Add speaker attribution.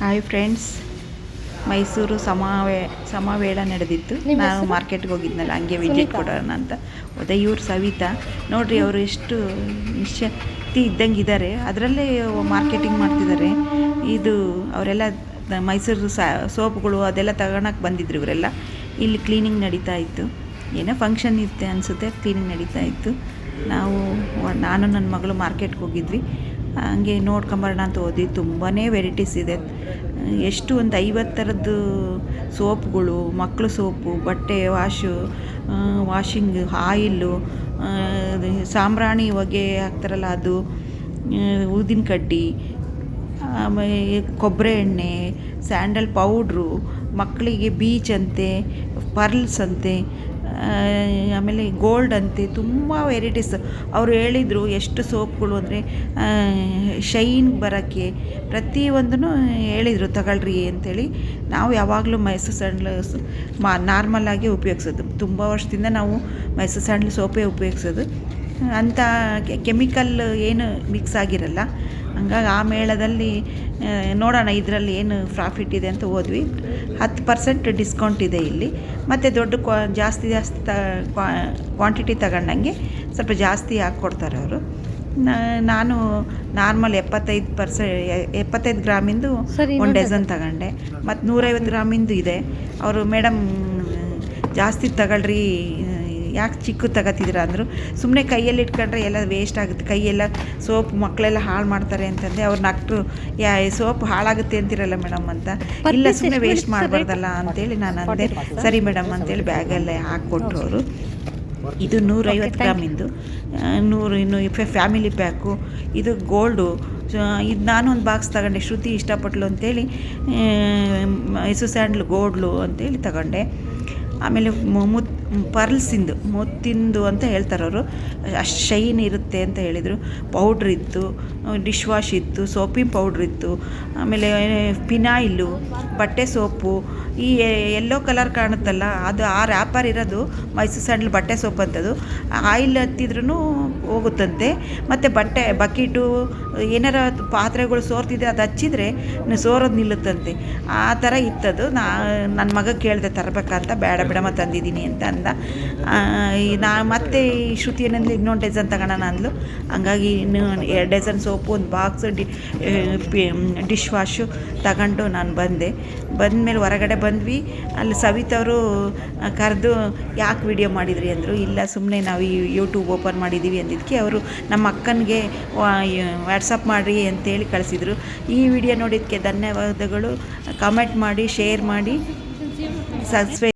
Speaker 1: Hi friends, Mysuru ಸಮಾವೇಳ ನಡೆದಿತ್ತು. ನಾನು ಮಾರ್ಕೆಟ್ಗೆ ಹೋಗಿದ್ನಲ್ಲ, ಹಂಗೆ ವಿಜಿಟ್ ಕೊಡೋಣ ಅಂತ ಹೋದೆ. ಇವ್ರು ಸವಿತಾ ನೋಡ್ರಿ, ಅವರು ಎಷ್ಟು ನಿಶ್ಶಕ್ತಿ ಇದ್ದಂಗಿದ್ದಾರೆ, ಅದರಲ್ಲೇ ಮಾರ್ಕೆಟಿಂಗ್ ಮಾಡ್ತಿದ್ದಾರೆ. ಇದು ಅವರೆಲ್ಲ ಮೈಸೂರು ಸೋಪ್ಗಳು ಅದೆಲ್ಲ ತಗೊಳಕ್ಕೆ ಬಂದಿದ್ರು. ಇವರೆಲ್ಲ ಇಲ್ಲಿ ಕ್ಲೀನಿಂಗ್ ನಡೀತಾ ಇತ್ತು. ಏನೋ ಫಂಕ್ಷನ್ ಇತ್ತು ಅನಿಸುತ್ತೆ, ಕ್ಲೀನಿಂಗ್ ನಡೀತಾ ಇತ್ತು. ನಾನು ನನ್ನ ಮಗಳು ಮಾರ್ಕೆಟ್ಗೆ ಹೋಗಿದ್ವಿ. ಹಂಗೆ ನೋಡ್ಕೊಂಬರೋಣ ಅಂತ ಹೋದ್ವಿ. ತುಂಬಾ ವೆರೈಟೀಸ್ ಇದೆ. ಎಷ್ಟು ಒಂದು 50 ಥರದ್ದು ಸೋಪ್ಗಳು, ಮಕ್ಕಳು ಸೋಪು, ಬಟ್ಟೆ ವಾಷಿಂಗ್ ಆಯಿಲ್ಲು, ಸಾಂಬ್ರಾಣಿ ಹೊಗೆ ಹಾಕ್ತಾರಲ್ಲ ಅದು, ಊದಿನ ಕಡ್ಡಿ, ಆಮೇಲೆ ಕೊಬ್ಬರಿ ಎಣ್ಣೆ, ಸ್ಯಾಂಡಲ್ ಪೌಡ್ರು, ಮಕ್ಕಳಿಗೆ ಬೀಚ್ ಅಂತೆ, ಪರ್ಲ್ಸ್ ಅಂತೆ, ಆಮೇಲೆ ಗೋಲ್ಡ್ ಅಂತೆ, ತುಂಬ ವೆರೈಟೀಸ್. ಅವರು ಹೇಳಿದರು ಎಷ್ಟು ಸೋಪ್ಗಳು ಅಂದರೆ ಶೈನ್ ಬರೋಕ್ಕೆ ಪ್ರತಿಯೊಂದೂ ಹೇಳಿದರು ತಗೊಳ್ರಿ ಅಂಥೇಳಿ. ನಾವು ಯಾವಾಗಲೂ ಮೈಸೂರು ಸ್ಯಾಂಡಲ್ ನಾರ್ಮಲಾಗಿ ಉಪಯೋಗಿಸೋದು. ತುಂಬ ವರ್ಷದಿಂದ ನಾವು ಮೈಸೂರು ಸ್ಯಾಂಡಲ್ ಸೋಪೇ ಉಪಯೋಗಿಸೋದು. ಅಂಥ ಕೆಮಿಕಲ್ ಏನು ಮಿಕ್ಸ್ ಆಗಿರಲ್ಲ. ಹಂಗಾಗಿ ಆ ಮೇಳದಲ್ಲಿ ನೋಡೋಣ ಇದರಲ್ಲಿ ಏನು ಪ್ರಾಫಿಟ್ ಇದೆ ಅಂತ ಹೋದ್ವಿ. 10% ಡಿಸ್ಕೌಂಟ್ ಇದೆ ಇಲ್ಲಿ. ಮತ್ತು ದೊಡ್ಡ ಜಾಸ್ತಿ ಕ್ವಾಂಟಿಟಿ ತಗೊಂಡಂಗೆ ಸ್ವಲ್ಪ ಜಾಸ್ತಿ ಹಾಕ್ಕೊಡ್ತಾರೆ ಅವರು. ನಾನು ನಾರ್ಮಲ್ 75 ಗ್ರಾಮಿಂದು 1 ಡಜನ್ ತಗೊಂಡೆ. ಮತ್ತು 150 ಗ್ರಾಮಿಂದು ಇದೆ. ಅವರು ಮೇಡಮ್ ಜಾಸ್ತಿ ತಗೊಳ್ರಿ, ಯಾಕೆ ಚಿಕ್ಕ ತಗೋತಿದ್ದೀರಾ ಅಂದರು. ಸುಮ್ಮನೆ ಕೈಯಲ್ಲಿ ಇಟ್ಕೊಂಡ್ರೆ ಎಲ್ಲ ವೇಸ್ಟ್ ಆಗುತ್ತೆ, ಕೈಯೆಲ್ಲ ಸೋಪ್ ಮಕ್ಕಳೆಲ್ಲ ಹಾಳು ಮಾಡ್ತಾರೆ ಅಂತಂದೆ. ಅವ್ರು ನಕ್ರು, ಸೋಪ್ ಹಾಳಾಗುತ್ತೆ ಅಂತಿರಲ್ಲ ಮೇಡಮ್ ಅಂತ. ಇಲ್ಲ, ಸುಮ್ಮನೆ ವೇಸ್ಟ್ ಮಾಡಬಾರ್ದಲ್ಲ ಅಂತೇಳಿ ನಾನು ಅಂದೆ. ಸರಿ ಮೇಡಮ್ ಅಂತೇಳಿ ಬ್ಯಾಗಲ್ಲೇ ಹಾಕ್ಕೊಟ್ರು ಅವರು. ಇದು 150 ಗ್ರಾಮಿಂದು 100 ಫ್ಯಾಮಿಲಿ ಪ್ಯಾಕು. ಇದು ಗೋಲ್ಡು. ಇದು ನಾನು ಒಂದು ಬಾಕ್ಸ್ ತಗೊಂಡೆ, ಶ್ರುತಿ ಇಷ್ಟಪಟ್ಲು ಅಂತೇಳಿ ಮೈಸೂರು ಸ್ಯಾಂಡಲ್ ಗೋಲ್ಡು ಅಂತೇಳಿ ತಗೊಂಡೆ. ಆಮೇಲೆ ಪರ್ಲ್ಸಿಂದು ಮುತ್ತಿಂದು ಅಂತ ಹೇಳ್ತಾರೆ ಅವರು, ಅಷ್ಟು ಶೈನ್ ಇರುತ್ತೆ ಅಂತ ಹೇಳಿದರು. ಪೌಡ್ರ್ ಇತ್ತು, ಡಿಶ್ ವಾಶ್ ಇತ್ತು, ಸೋಪಿಂಗ್ ಪೌಡ್ರ್ ಇತ್ತು, ಆಮೇಲೆ ಪಿನಾಯಿಲು, ಬಟ್ಟೆ ಸೋಪು. ಈ ಯೆಲ್ಲೋ ಕಲರ್ ಕಾಣುತ್ತಲ್ಲ, ಅದು ಆ ರ್ಯಾಪರ್ ಇರೋದು ಮೈಸೂರು ಸ್ಯಾಂಡಲ್ ಬಟ್ಟೆ ಸೋಪ್ ಅಂತದ್ದು. ಆಯಿಲ್ ಹತ್ತಿದ್ರೂ ಹೋಗುತ್ತಂತೆ. ಮತ್ತು ಬಕೆಟು ಏನಾರ ಪಾತ್ರೆಗಳು ಸೋರ್ತಿದ್ರೆ ಅದು ಹಚ್ಚಿದರೆ ಸೋರೋದು ನಿಲ್ಲುತ್ತಂತೆ. ಆ ಥರ ಇತ್ತದು. ನನ್ನ ಮಗ ಕೇಳಿದೆ ತರಬೇಕಂತ. ಬೇಡ ಬಿಡಮ್ಮ ತಂದಿದ್ದೀನಿ ಅಂತ ಅಂದ. ಮತ್ತೆ ಈ ಶ್ರುತಿ ಏನಂದ್ರೆ ಇನ್ನೊಂದು ಡಜನ್ ತಗೋಣ ಅಂದ್ಲು. ಹಂಗಾಗಿ ಇನ್ನು 2 ಡಜನ್ ಸೋಪು, ಒಂದು ಬಾಕ್ಸ್ ಡಿಶ್ ವಾಶು ತಗೊಂಡು ನಾನು ಬಂದಮೇಲೆ ಹೊರಗಡೆ ಬಂದ್ವಿ. ಅಲ್ಲಿ ಸವಿತವರು ಕರೆದು ಯಾಕೆ ವಿಡಿಯೋ ಮಾಡಿದ್ರಿ ಅಂದರು. ಇಲ್ಲ, ಸುಮ್ಮನೆ ನಾವು ಯೂಟ್ಯೂಬ್ ಓಪನ್ ಮಾಡಿದ್ದೀವಿ ಅಂದಿದ್ದಕ್ಕೆ ಅವರು ನಮ್ಮ ಅಕ್ಕನಿಗೆ ವಾಟ್ಸಪ್ ಮಾಡಿರಿ ಅಂತೇಳಿ ಕಳಿಸಿದರು. ಈ ವಿಡಿಯೋ ನೋಡಿದ್ದಕ್ಕೆ ಧನ್ಯವಾದಗಳು. ಕಮೆಂಟ್ ಮಾಡಿ, ಶೇರ್ ಮಾಡಿ, ಸಬ್ಸ್ಕ್ರೈಬ್